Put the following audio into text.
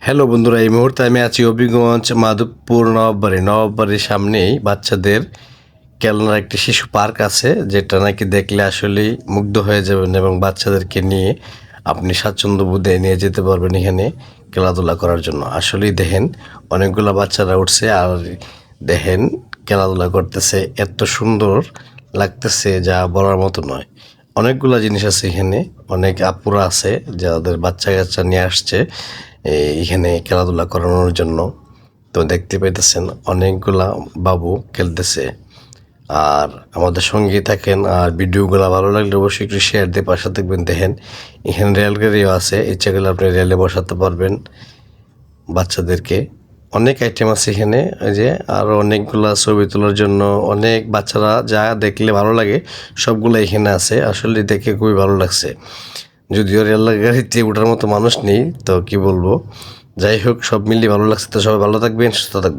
Hello বন্ধুরা, এই মুহূর্তে আমি আছি হবিগঞ্জ মাধবপুর নবাববাড়ির সামনেই বাচ্চাদের খেলনার একটি শিশু পার্ক আছে, যেটা নাকি দেখলে আসলেই মুগ্ধ হয়ে যাবেন এবং বাচ্চাদেরকে নিয়ে আপনি স্বাচ্ছন্দ্য বোধে নিয়ে যেতে পারবেন এখানে খেলাধুলা করার জন্য। আসলেই দেখেন অনেকগুলো বাচ্চারা উঠছে আর দেখেন খেলাধুলা করতেছে, এত সুন্দর লাগতেছে যা বলার মতো নয়। অনেকগুলো জিনিস আছে এখানে, অনেক আপুরা আছে যাদের বাচ্চা কাচ্চা নিয়ে আসছে এখানে খেলাধুলা করানোর জন্য। তো দেখতে পাইতেছেন অনেকগুলা বাবু খেলতেছে। আর আমাদের সঙ্গেই থাকেন, আর ভিডিওগুলো ভালো লাগলে অবশ্যই একটু শেয়ার দিয়ে পাশে থাকবেন। দেখেন এখানে রেলগাড়িও আছে, ইচ্ছা করলে আপনি রেলে বসাতে পারবেন বাচ্চাদেরকে। অনেক আইটেম আছে এখানে, ওই যে আরও অনেকগুলা ছবি তোলার জন্য অনেক বাচ্চারা যা দেখলে ভালো লাগে সবগুলো এখানে আছে। আসলে দেখে খুবই ভালো লাগছে, যদিও রেল গাড়িতে ওঠার মতো মানুষ নেই, তো কি বলবো। যাই হোক, সব মিলিয়ে ভালো লাগছে। তো সবাই ভালো থাকবেন, সুস্থ থাকবেন।